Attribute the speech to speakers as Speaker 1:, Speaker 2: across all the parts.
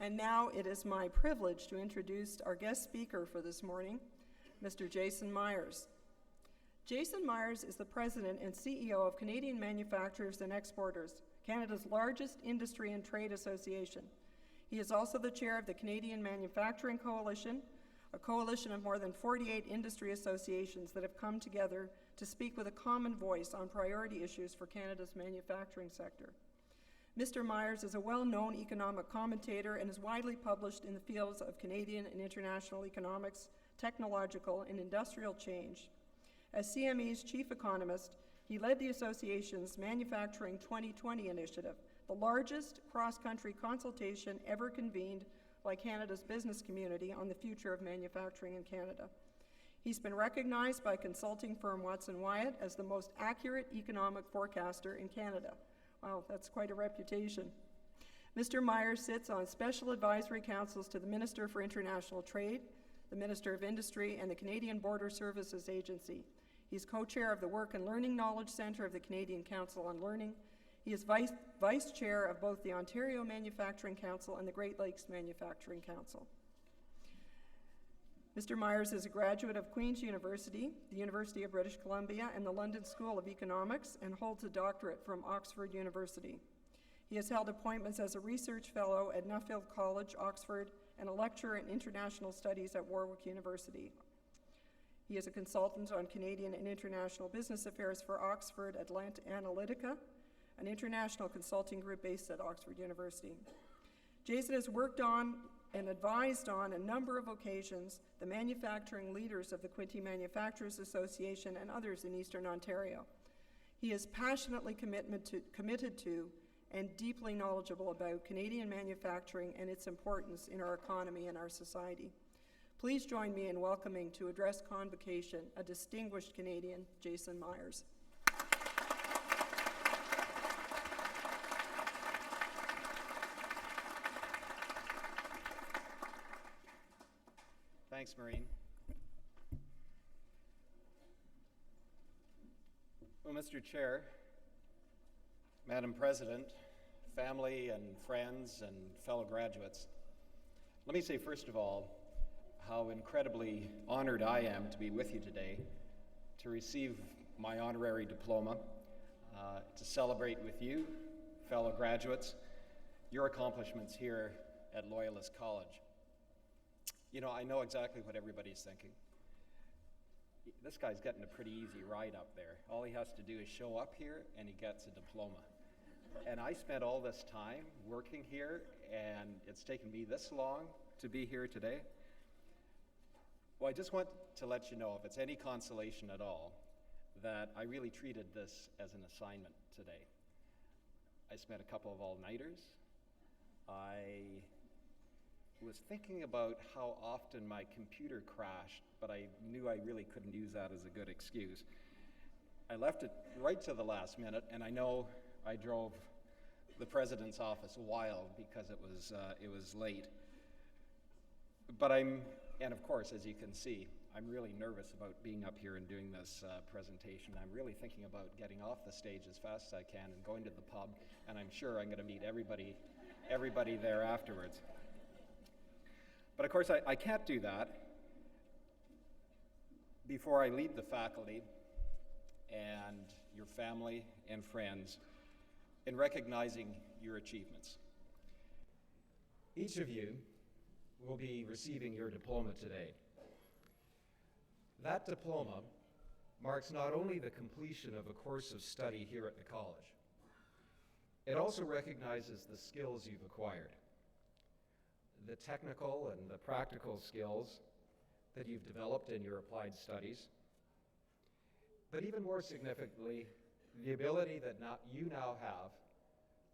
Speaker 1: And now it is my privilege to introduce our guest speaker for this morning, Mr. Jayson Myers. Jayson Myers is the President and CEO of Canadian Manufacturers and Exporters, Canada's largest industry and trade association. He is also the chair of the Canadian Manufacturing Coalition, a coalition of more than 48 industry associations that have come together to speak with a common voice on priority issues for Canada's manufacturing sector. Mr. Myers is a well-known economic commentator and is widely published in the fields of Canadian and international economics, technological, and industrial change. As CME's chief economist, he led the association's Manufacturing 2020 initiative, the largest cross-country consultation ever convened by Canada's business community on the future of manufacturing in Canada. He's been recognized by consulting firm Watson Wyatt as the most accurate economic forecaster in Canada. Wow, that's quite a reputation. Mr. Myers sits on special advisory councils to the Minister for International Trade, the Minister of Industry, and the Canadian Border Services Agency. He's co-chair of the Work and Learning Knowledge Centre of the Canadian Council on Learning. He is vice chair of both the Ontario Manufacturing Council and the Great Lakes Manufacturing Council. Mr. Myers is a graduate of Queen's University, the University of British Columbia, and the London School of Economics, and holds a doctorate from Oxford University. He has held appointments as a research fellow at Nuffield College, Oxford, and a lecturer in international studies at Warwick University. He is a consultant on Canadian and international business affairs for Oxford Atlantic Analytica, an international consulting group based at Oxford University. Jayson has worked on and advised on a number of occasions the manufacturing leaders of the Quinte Manufacturers Association and others in Eastern Ontario. He is passionately committed to and deeply knowledgeable about Canadian manufacturing and its importance in our economy and our society. Please join me in welcoming to address Convocation a distinguished Canadian, Jayson Myers.
Speaker 2: Thanks, Maureen. Well, Mr. Chair, Madam President, family and friends and fellow graduates, let me say first of all how incredibly honored I am to be with you today to receive my honorary diploma, to celebrate with you, fellow graduates, your accomplishments here at Loyalist College. You know, I know exactly what everybody's thinking. This guy's getting a pretty easy ride up there. All he has to do is show up here and he gets a diploma. And I spent all this time working here, and it's taken me this long to be here today. Well, I just want to let you know, if it's any consolation at all, that I really treated this as an assignment today. I spent a couple of all-nighters. I was thinking about how often my computer crashed, but I knew I really couldn't use that as a good excuse. I left it right to the last minute, and I know I drove the president's office wild because it was late. But and of course, as you can see, I'm really nervous about being up here and doing this presentation. I'm really thinking about getting off the stage as fast as I can and going to the pub, and I'm sure I'm going to meet everybody there afterwards. But of course, I can't do that before I lead the faculty and your family and friends in recognizing your achievements. Each of you will be receiving your diploma today. That diploma marks not only the completion of a course of study here at the college, it also recognizes the skills you've acquired, the technical and the practical skills that you've developed in your applied studies, but even more significantly, the ability that you now have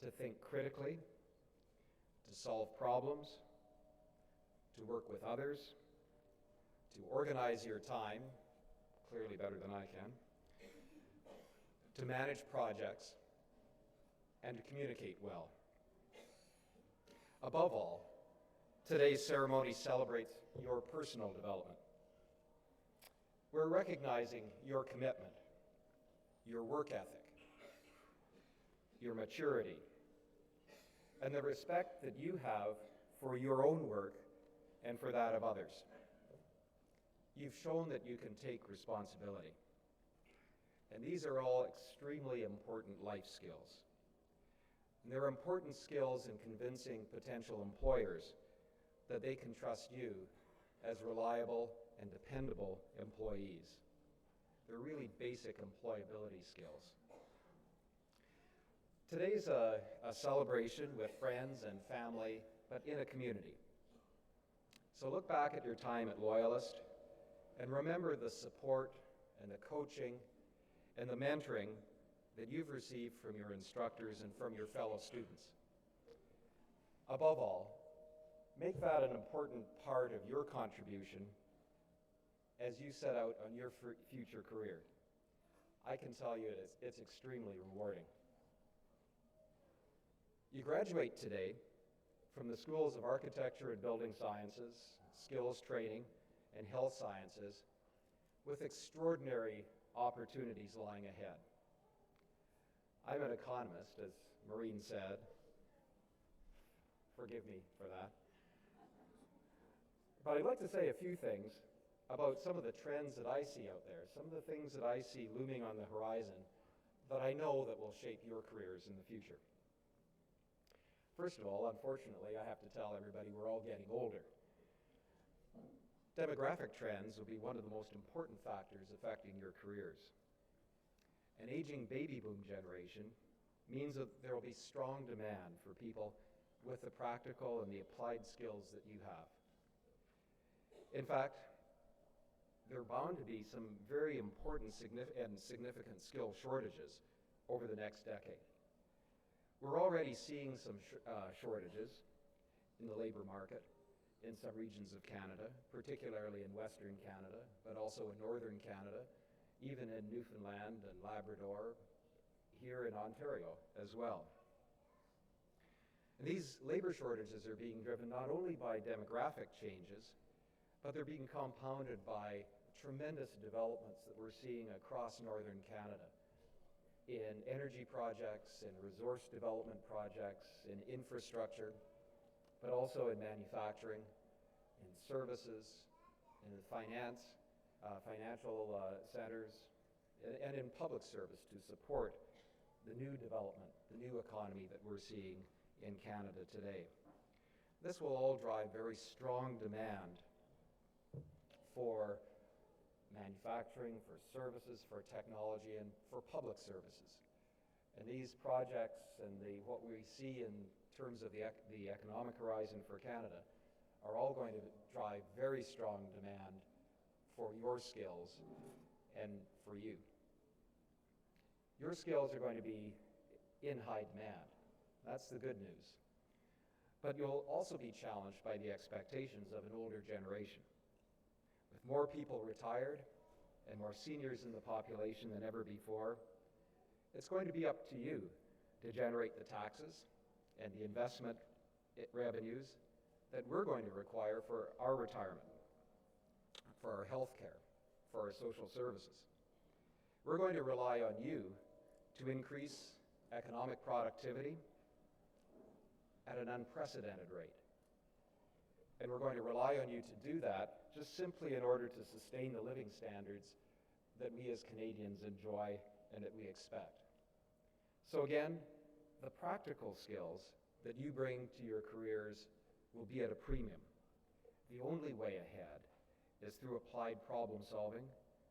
Speaker 2: to think critically, to solve problems, to work with others, to organize your time, clearly better than I can, to manage projects, and to communicate well. Above all, today's ceremony celebrates your personal development. We're recognizing your commitment, your work ethic, your maturity, and the respect that you have for your own work and for that of others. You've shown that you can take responsibility. And these are all extremely important life skills. And they're important skills in convincing potential employers that they can trust you as reliable and dependable employees. They're really basic employability skills. Today's a celebration with friends and family, but in a community. So look back at your time at Loyalist and remember the support and the coaching and the mentoring that you've received from your instructors and from your fellow students. Above all, make that an important part of your contribution as you set out on your future career. I can tell you it's extremely rewarding. You graduate today from the schools of Architecture and Building Sciences, Skills Training, and Health Sciences with extraordinary opportunities lying ahead. I'm an economist, as Maureen said. Forgive me for that. But I'd like to say a few things about some of the trends that I see out there, some of the things that I see looming on the horizon that I know that will shape your careers in the future. First of all, unfortunately, I have to tell everybody we're all getting older. Demographic trends will be one of the most important factors affecting your careers. An aging baby boom generation means that there will be strong demand for people with the practical and the applied skills that you have. In fact, there are bound to be some very important and significant skill shortages over the next decade. We're already seeing some shortages in the labor market in some regions of Canada, particularly in Western Canada, but also in Northern Canada, even in Newfoundland and Labrador, here in Ontario as well. And these labor shortages are being driven not only by demographic changes, but they're being compounded by tremendous developments that we're seeing across Northern Canada in energy projects, in resource development projects, in infrastructure, but also in manufacturing, in services, in financial centers, and in public service to support the new development, the new economy that we're seeing in Canada today. This will all drive very strong demand for manufacturing, for services, for technology, and for public services. And these projects and what we see in terms of the economic horizon for Canada are all going to drive very strong demand for your skills and for you. Your skills are going to be in high demand. That's the good news. But you'll also be challenged by the expectations of an older generation. With more people retired and more seniors in the population than ever before, it's going to be up to you to generate the taxes and the investment revenues that we're going to require for our retirement, for our health care, for our social services. We're going to rely on you to increase economic productivity at an unprecedented rate. And we're going to rely on you to do that just simply in order to sustain the living standards that we as Canadians enjoy and that we expect. So again, the practical skills that you bring to your careers will be at a premium. The only way ahead is through applied problem solving,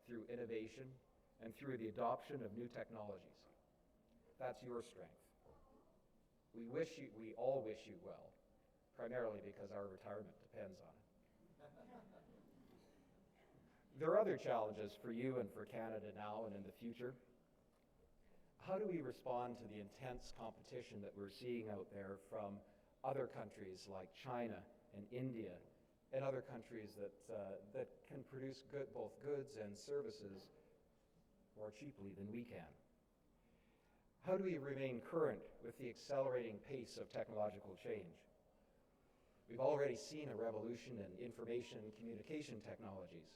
Speaker 2: through innovation, and through the adoption of new technologies. That's your strength. We all wish you well, primarily because our retirement depends on it. There are other challenges for you and for Canada now and in the future. How do we respond to the intense competition that we're seeing out there from other countries like China and India and other countries that can produce both goods and services more cheaply than we can? How do we remain current with the accelerating pace of technological change? We've already seen a revolution in information and communication technologies.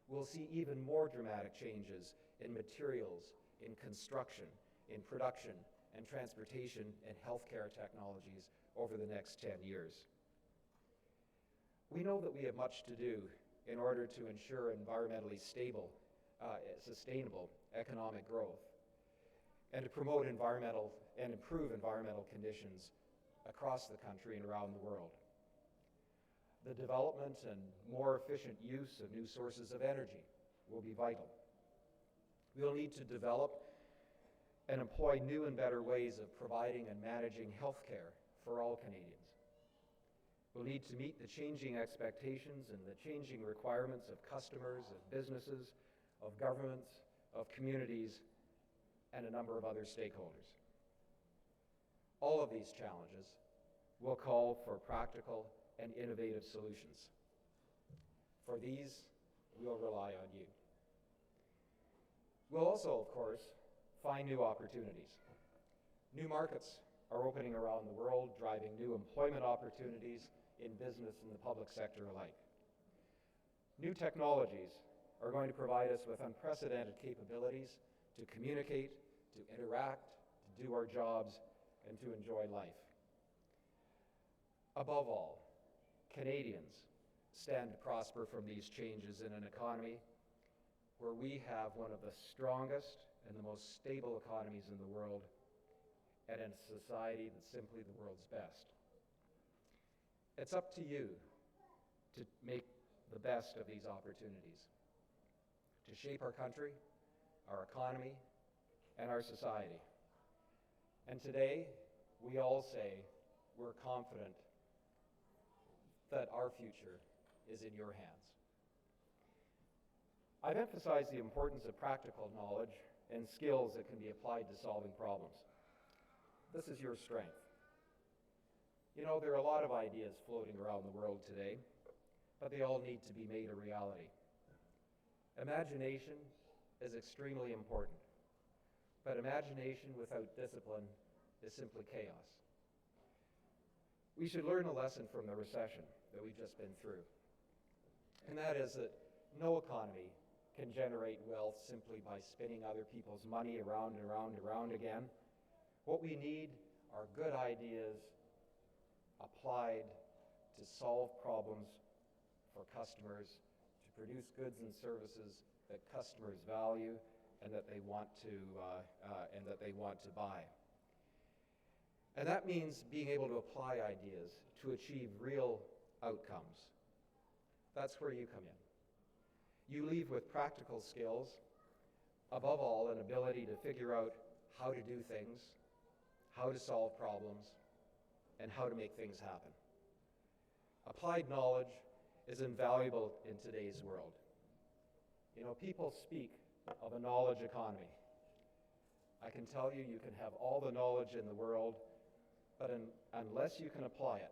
Speaker 2: We'll see even more dramatic changes in materials, in construction, in production, and transportation and healthcare technologies over the next 10 years. We know that we have much to do in order to ensure environmentally sustainable economic growth and to promote environmental and improve environmental conditions across the country and around the world. The development and more efficient use of new sources of energy will be vital. We'll need to develop and employ new and better ways of providing and managing health care for all Canadians. We'll need to meet the changing expectations and the changing requirements of customers, of businesses, of governments, of communities, and a number of other stakeholders. All of these challenges will call for practical and innovative solutions. For these, we'll rely on you. We'll also, of course, find new opportunities. New markets are opening around the world, driving new employment opportunities in business and the public sector alike. New technologies are going to provide us with unprecedented capabilities to communicate, to interact, to do our jobs, and to enjoy life. Above all, Canadians stand to prosper from these changes in an economy where we have one of the strongest and the most stable economies in the world, and in a society that's simply the world's best. It's up to you to make the best of these opportunities, to shape our country, our economy, and our society. And today, we all say we're confident that our future is in your hands. I've emphasized the importance of practical knowledge and skills that can be applied to solving problems. This is your strength. You know, there are a lot of ideas floating around the world today, but they all need to be made a reality. Imagination is extremely important, but imagination without discipline is simply chaos. We should learn a lesson from the recession that we've just been through, and that is that no economy can generate wealth simply by spinning other people's money around and around and around again. What we need are good ideas applied to solve problems for customers, to produce goods and services that customers value and that they want to buy. And that means being able to apply ideas to achieve real outcomes. That's where you come in. You leave with practical skills, above all, an ability to figure out how to do things, how to solve problems, and how to make things happen. Applied knowledge is invaluable in today's world. You know, people speak of a knowledge economy. I can tell you, you can have all the knowledge in the world, but unless you can apply it,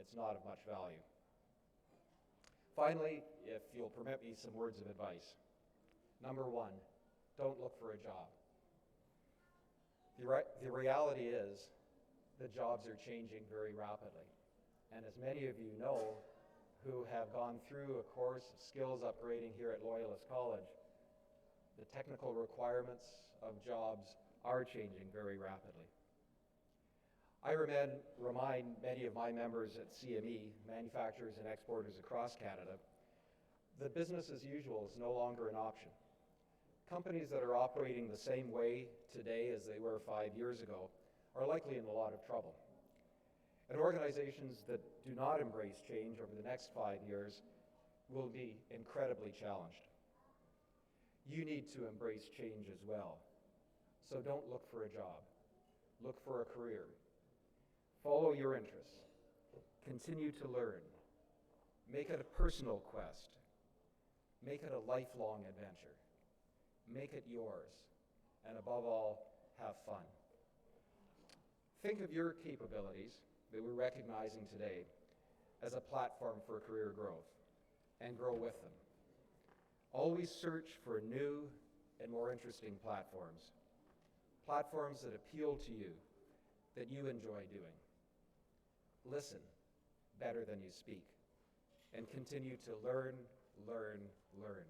Speaker 2: it's not of much value. Finally, if you'll permit me some words of advice. Number one, don't look for a job. The reality is the jobs are changing very rapidly. And as many of you know who have gone through a course of skills upgrading here at Loyalist College, the technical requirements of jobs are changing very rapidly. I remind many of my members at CME, manufacturers and exporters across Canada, that business as usual is no longer an option. Companies that are operating the same way today as they were 5 years ago are likely in a lot of trouble. And organizations that do not embrace change over the next 5 years will be incredibly challenged. You need to embrace change as well. So don't look for a job. Look for a career. Follow your interests. Continue to learn. Make it a personal quest. Make it a lifelong adventure. Make it yours. And above all, have fun. Think of your capabilities that we're recognizing today as a platform for career growth, and grow with them. Always search for new and more interesting platforms. Platforms that appeal to you, that you enjoy doing. Listen better than you speak, and continue to learn, learn, learn.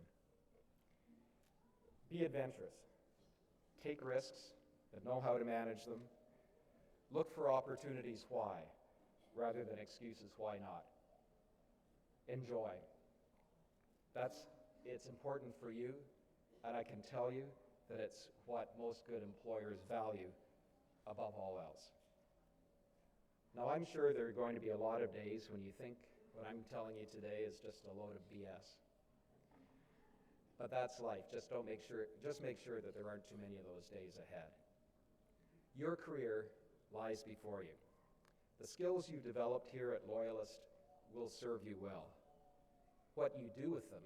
Speaker 2: Be adventurous. Take risks, but know how to manage them. Look for opportunities why, rather than excuses why not. enjoy. It's important for you, and I can tell you that it's what most good employers value above all else. Now, I'm sure there are going to be a lot of days when you think what I'm telling you today is just a load of BS. But that's life. Just make sure that there aren't too many of those days ahead. Your career lies before you. The skills you developed here at Loyalist will serve you well. What you do with them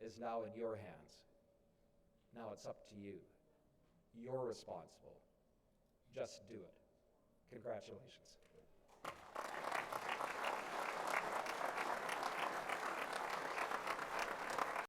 Speaker 2: is now in your hands. Now it's up to you. You're responsible. Just do it. Congratulations.